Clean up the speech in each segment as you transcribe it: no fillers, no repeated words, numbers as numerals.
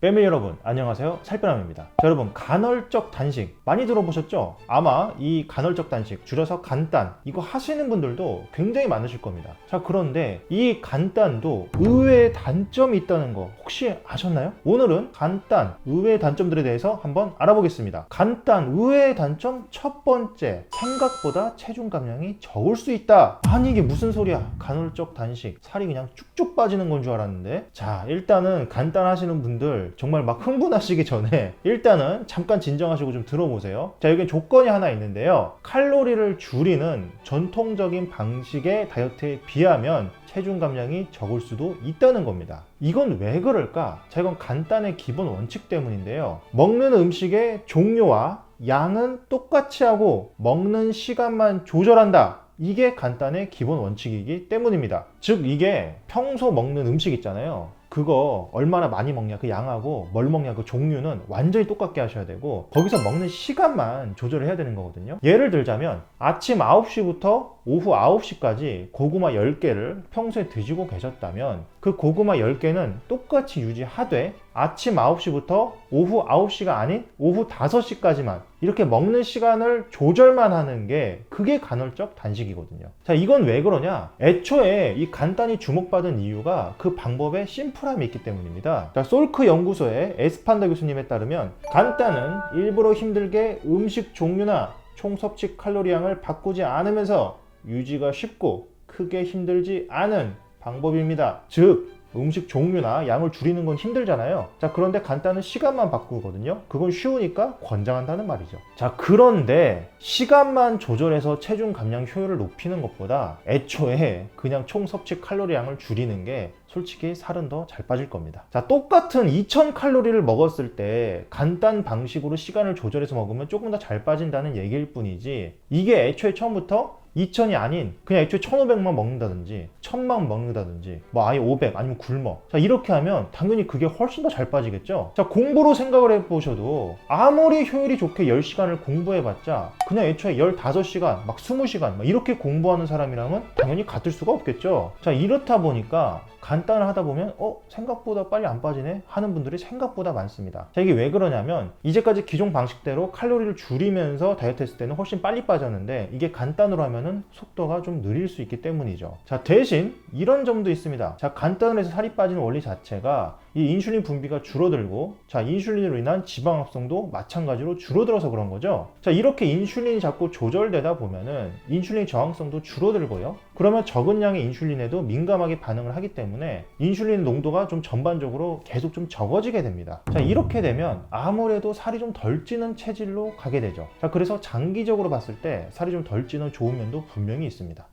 패밀리 여러분 안녕하세요, 살빼남입니다. 자, 여러분 간헐적 단식 많이 들어보셨죠? 아마 이 간헐적 단식 줄여서 간단 이거 하시는 분들도 굉장히 많으실 겁니다. 자, 그런데 이 간단도 의외의 단점이 있다는 거 혹시 아셨나요? 오늘은 간단 의외의 단점들에 대해서 한번 알아보겠습니다. 간단 의외의 단점 첫 번째, 생각보다 체중 감량이 적을 수 있다. 아니 이게 무슨 소리야, 간헐적 단식 살이 그냥 쭉쭉 빠지는 건 줄 알았는데, 자 일단은 간단 하시는 분들 정말 막 흥분하시기 전에 일단은 잠깐 진정하시고 좀 들어보세요. 자, 여기 조건이 하나 있는데요. 칼로리를 줄이는 전통적인 방식의 다이어트에 비하면 체중 감량이 적을 수도 있다는 겁니다. 이건 왜 그럴까? 자, 이건 간단의 기본 원칙 때문인데요. 먹는 음식의 종류와 양은 똑같이 하고 먹는 시간만 조절한다. 이게 간단의 기본 원칙이기 때문입니다. 즉 이게 평소 먹는 음식 있잖아요. 그거 얼마나 많이 먹냐 그 양하고 뭘 먹냐 그 종류는 완전히 똑같게 하셔야 되고, 거기서 먹는 시간만 조절을 해야 되는 거거든요. 예를 들자면 아침 9시부터 오후 9시까지 고구마 10개를 평소에 드시고 계셨다면 그 고구마 10개는 똑같이 유지하되 아침 9시부터 오후 9시가 아닌 오후 5시까지만 이렇게 먹는 시간을 조절만 하는 게 그게 간헐적 단식이거든요. 자, 이건 왜 그러냐? 애초에 이 간단히 주목받은 이유가 그 방법에 심플함이 있기 때문입니다. 자, 솔크 연구소의 에스판다 교수님에 따르면 간단은 일부러 힘들게 음식 종류나 총 섭취 칼로리량을 바꾸지 않으면서 유지가 쉽고 크게 힘들지 않은 방법입니다. 즉 음식 종류나 양을 줄이는 건 힘들잖아요. 자, 그런데 간단한 시간만 바꾸거든요. 그건 쉬우니까 권장한다는 말이죠. 자, 그런데 시간만 조절해서 체중 감량 효율을 높이는 것보다 애초에 그냥 총 섭취 칼로리량을 줄이는 게 솔직히 살은 더 잘 빠질 겁니다. 자, 똑같은 2000칼로리를 먹었을 때 간단 방식으로 시간을 조절해서 먹으면 조금 더 잘 빠진다는 얘기일 뿐이지, 이게 애초에 처음부터 2000이 아닌 그냥 애초에 1500만 먹는다든지 1000만 먹는다든지 뭐 아예 500 아니면 굶어, 자 이렇게 하면 당연히 그게 훨씬 더 잘 빠지겠죠. 자, 공부로 생각을 해보셔도 아무리 효율이 좋게 10시간을 공부해봤자 그냥 애초에 15시간 막 20시간 막 이렇게 공부하는 사람이랑은 당연히 같을 수가 없겠죠. 자, 이렇다 보니까 간단을 하다 보면 생각보다 빨리 안 빠지네 하는 분들이 생각보다 많습니다. 자, 이게 왜 그러냐면 이제까지 기존 방식대로 칼로리를 줄이면서 다이어트 했을 때는 훨씬 빨리 빠졌는데 이게 간단으로 하면은 속도가 좀 느릴 수 있기 때문이죠. 자, 대신 이런 점도 있습니다. 자, 간단을 해서 살이 빠지는 원리 자체가 이 인슐린 분비가 줄어들고, 자 인슐린으로 인한 지방 합성도 마찬가지로 줄어들어서 그런 거죠. 자, 이렇게 인슐린이 자꾸 조절되다 보면은 인슐린 저항성도 줄어들고요. 그러면 적은 양의 인슐린에도 민감하게 반응을 하기 때문에 인슐린 농도가 좀 전반적으로 계속 좀 적어지게 됩니다. 자, 이렇게 되면 아무래도 살이 좀 덜 찌는 체질로 가게 되죠. 자, 그래서 장기적으로 봤을 때 살이 좀 덜 찌는 좋은 면도 분명히 있습니다.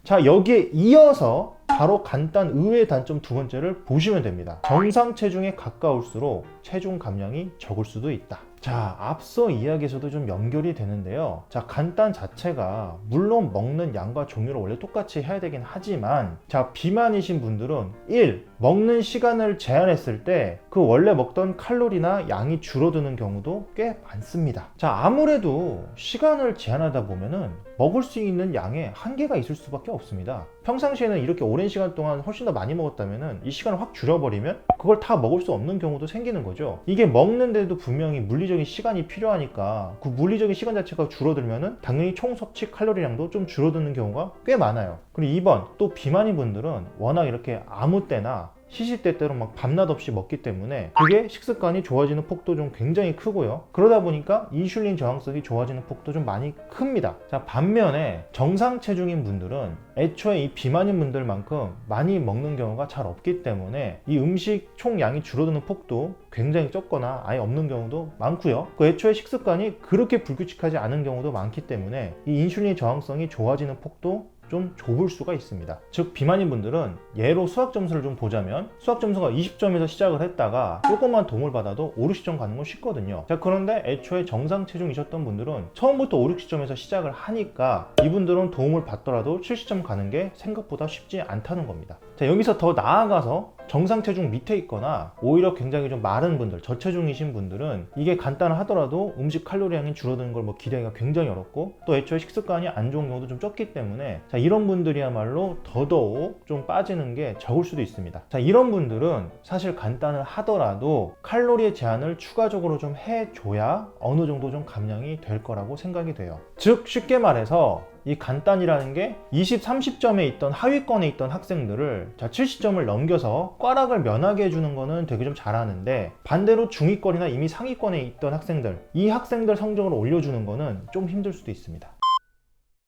자, 여기에 이어서 바로 간단 의외의 단점 두 번째를 보시면 됩니다. 정상 체중에 가까울수록 체중 감량이 적을 수도 있다. 자, 앞서 이야기에서도 좀 연결이 되는데요. 자, 간단 자체가 물론 먹는 양과 종류를 원래 똑같이 해야 되긴 하지만, 자 비만이신 분들은 1. 먹는 시간을 제한했을 때 그 원래 먹던 칼로리나 양이 줄어드는 경우도 꽤 많습니다. 자, 아무래도 시간을 제한하다 보면은 먹을 수 있는 양에 한계가 있을 수밖에 없습니다. 평상시에는 이렇게 오랜 시간 동안 훨씬 더 많이 먹었다면은 이 시간을 확 줄여버리면 그걸 다 먹을 수 없는 경우도 생기는 거죠. 이게 먹는데도 분명히 물리적인 시간이 필요하니까 그 물리적인 시간 자체가 줄어들면은 당연히 총 섭취 칼로리량도 좀 줄어드는 경우가 꽤 많아요. 그리고 2번, 또 비만인 분들은 워낙 이렇게 아무 때나 시시때때로 막 밤낮 없이 먹기 때문에 그게 식습관이 좋아지는 폭도 좀 굉장히 크고요. 그러다 보니까 인슐린 저항성이 좋아지는 폭도 좀 많이 큽니다. 자, 반면에 정상 체중인 분들은 애초에 이 비만인 분들만큼 많이 먹는 경우가 잘 없기 때문에 이 음식 총 양이 줄어드는 폭도 굉장히 적거나 아예 없는 경우도 많고요. 그 애초에 식습관이 그렇게 불규칙하지 않은 경우도 많기 때문에 이 인슐린 저항성이 좋아지는 폭도 좀 좁을 수가 있습니다. 즉 비만인 분들은 예로 수학 점수를 좀 보자면 수학 점수가 20점에서 시작을 했다가 조금만 도움을 받아도 5, 60점 가는 건 쉽거든요. 자, 그런데 애초에 정상 체중이셨던 분들은 처음부터 5, 60점에서 시작을 하니까 이분들은 도움을 받더라도 70점 가는 게 생각보다 쉽지 않다는 겁니다. 자, 여기서 더 나아가서 정상 체중 밑에 있거나 오히려 굉장히 좀 마른 분들, 저체중이신 분들은 이게 간단하더라도 음식 칼로리량이 줄어드는 걸 뭐 기대하기가 굉장히 어렵고, 또 애초에 식습관이 안 좋은 경우도 좀 적기 때문에 자, 이런 분들이야말로 더더욱 좀 빠지는 게 적을 수도 있습니다. 자, 이런 분들은 사실 간단을 하더라도 칼로리의 제한을 추가적으로 좀 해줘야 어느 정도 좀 감량이 될 거라고 생각이 돼요. 즉 쉽게 말해서 이 간단이라는 게 20, 30점에 있던 하위권에 있던 학생들을 자 70점을 넘겨서 꽈락을 면하게 해주는 거는 되게 좀 잘하는데, 반대로 중위권이나 이미 상위권에 있던 학생들, 이 학생들 성적을 올려주는 거는 좀 힘들 수도 있습니다.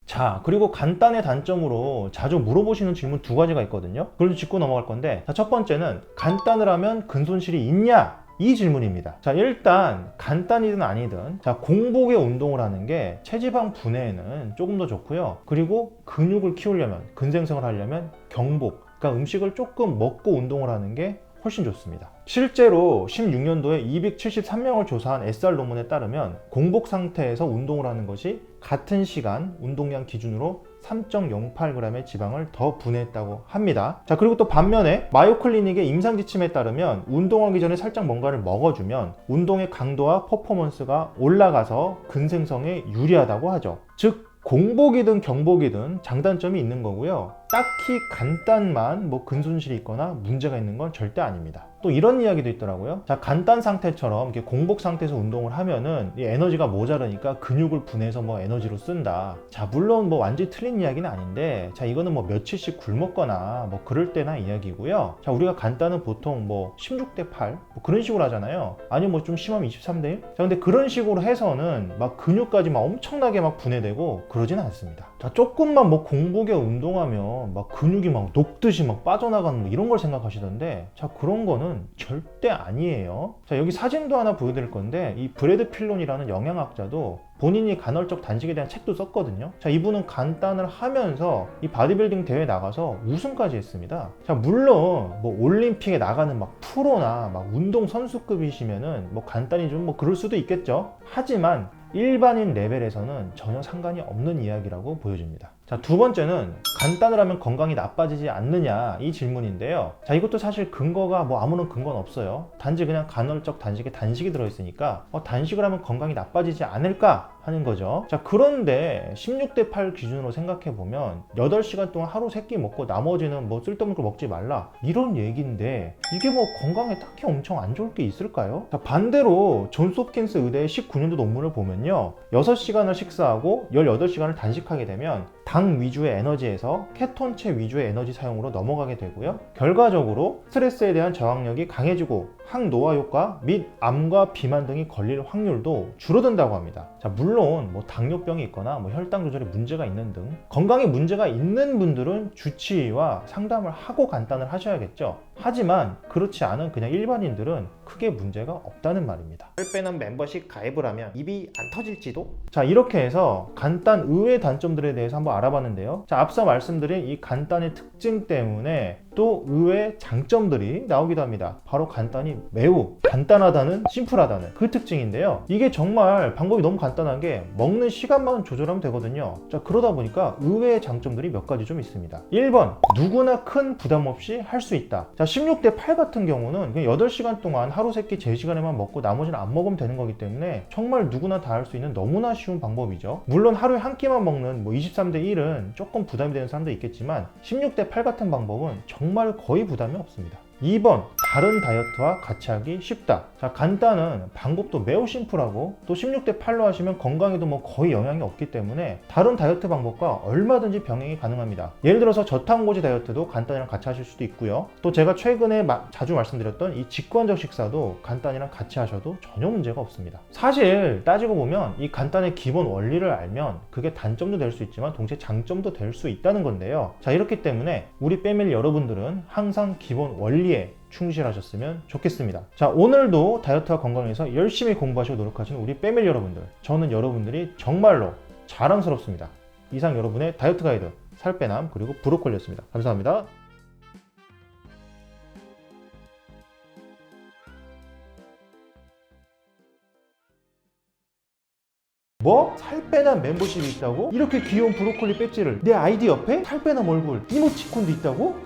자, 그리고 간단의 단점으로 자주 물어보시는 질문 두 가지가 있거든요. 그걸 좀 짚고 넘어갈 건데, 자, 첫 번째는 간단을 하면 근손실이 있냐? 이 질문입니다. 자, 일단 간단이든 아니든 자, 공복에 운동을 하는 게 체지방 분해에는 조금 더 좋고요. 그리고 근육을 키우려면, 근생성을 하려면 경복, 그러니까 음식을 조금 먹고 운동을 하는 게 훨씬 좋습니다. 실제로 16년도에 273명을 조사한 SR 논문에 따르면 공복 상태에서 운동을 하는 것이 같은 시간 운동량 기준으로 3.08g의 지방을 더 분해했다고 합니다. 자, 그리고 또 반면에 마요 클리닉의 임상 지침에 따르면 운동하기 전에 살짝 뭔가를 먹어주면 운동의 강도와 퍼포먼스가 올라가서 근생성에 유리하다고 하죠. 즉 공복이든 경복이든 장단점이 있는 거고요. 딱히 간단만 뭐 근손실이 있거나 문제가 있는 건 절대 아닙니다. 또 이런 이야기도 있더라고요. 자, 간단 상태처럼 이렇게 공복 상태에서 운동을 하면은 이 에너지가 모자라니까 근육을 분해해서 뭐 에너지로 쓴다. 자, 물론 뭐 완전히 틀린 이야기는 아닌데, 자, 이거는 뭐 며칠씩 굶었거나 뭐 그럴 때나 이야기고요. 자, 우리가 간단은 보통 뭐 16대 8 뭐 그런 식으로 하잖아요. 아니면 뭐 좀 심하면 23대 1. 자, 근데 그런 식으로 해서는 막 근육까지 막 엄청나게 막 분해되고 그러지는 않습니다. 자, 조금만 뭐 공복에 운동하면 막 근육이 막 녹듯이 막 빠져나가는 뭐 이런 걸 생각하시던데, 자, 그런 거는 절대 아니에요. 자, 여기 사진도 하나 보여드릴 건데, 이 브래드 필론이라는 영양학자도 본인이 간헐적 단식에 대한 책도 썼거든요. 자, 이분은 간단을 하면서 이 바디빌딩 대회 나가서 우승까지 했습니다. 자, 물론 뭐 올림픽에 나가는 막 프로나 막 운동 선수급이시면은 뭐 간단히 좀 뭐 그럴 수도 있겠죠. 하지만 일반인 레벨에서는 전혀 상관이 없는 이야기라고 보여집니다. 자, 두 번째는 간단을 하면 건강이 나빠지지 않느냐, 이 질문인데요. 자, 이것도 사실 근거가 뭐 아무런 근거는 없어요. 단지 그냥 간헐적 단식에 단식이 들어있으니까 단식을 하면 건강이 나빠지지 않을까 하는 거죠. 자, 그런데 16대 8 기준으로 생각해보면 8시간 동안 하루 3끼 먹고 나머지는 뭐 쓸데없는 걸 먹지 말라, 이런 얘기인데 이게 뭐 건강에 딱히 엄청 안 좋을 게 있을까요? 자, 반대로 존스 홉킨스 의대의 19년도 논문을 보면요, 6시간을 식사하고 18시간을 단식하게 되면 당 위주의 에너지에서 케톤체 위주의 에너지 사용으로 넘어가게 되고요. 결과적으로 스트레스에 대한 저항력이 강해지고 항노화 효과 및 암과 비만 등이 걸릴 확률도 줄어든다고 합니다. 자, 물론 뭐 당뇨병이 있거나 뭐 혈당 조절에 문제가 있는 등 건강에 문제가 있는 분들은 주치의와 상담을 하고 간단을 하셔야겠죠. 하지만 그렇지 않은 그냥 일반인들은 크게 문제가 없다는 말입니다. 살 빼는 멤버십 가입을 하면 입이 안 터질지도? 자, 이렇게 해서 간단 의외의 단점들에 대해서 한번 알아봤는데요. 자, 앞서 말씀드린 이 간단의 특징 때문에 또 의외의 장점들이 나오기도 합니다. 바로 간단이 매우 간단하다는, 심플하다는 그 특징인데요. 이게 정말 방법이 너무 간단한 게 먹는 시간만 조절하면 되거든요. 자, 그러다 보니까 의외의 장점들이 몇 가지 좀 있습니다. 1번, 누구나 큰 부담 없이 할 수 있다. 자, 16대 8 같은 경우는 그냥 8시간 동안 하루 3끼 제 시간에만 먹고 나머지는 안 먹으면 되는 거기 때문에 정말 누구나 다 할 수 있는 너무나 쉬운 방법이죠. 물론 하루에 한 끼만 먹는 뭐 23대 1은 조금 부담이 되는 사람도 있겠지만 16대 8 같은 방법은 정말 거의 부담이 없습니다. 2번, 다른 다이어트와 같이 하기 쉽다. 자, 간단은 방법도 매우 심플하고 또 16대 8로 하시면 건강에도 뭐 거의 영향이 없기 때문에 다른 다이어트 방법과 얼마든지 병행이 가능합니다. 예를 들어서 저탄고지 다이어트도 간단이랑 같이 하실 수도 있고요. 또 제가 최근에 자주 말씀드렸던 이 직관적 식사도 간단이랑 같이 하셔도 전혀 문제가 없습니다. 사실 따지고 보면 이 간단의 기본 원리를 알면 그게 단점도 될 수 있지만 동시에 장점도 될 수 있다는 건데요. 자, 이렇기 때문에 우리 패밀리 여러분들은 항상 기본 원리에 충실하셨으면 좋겠습니다. 자, 오늘도 다이어트와 건강에서 열심히 공부하시고 노력하시는 우리 패밀리 여러분들, 저는 여러분들이 정말로 자랑스럽습니다. 이상 여러분의 다이어트 가이드 살빼남 그리고 브로콜리였습니다. 감사합니다. 뭐? 살빼남 멤버십이 있다고? 이렇게 귀여운 브로콜리 배지를 내 아이디 옆에 살빼남 얼굴 이모티콘도 있다고?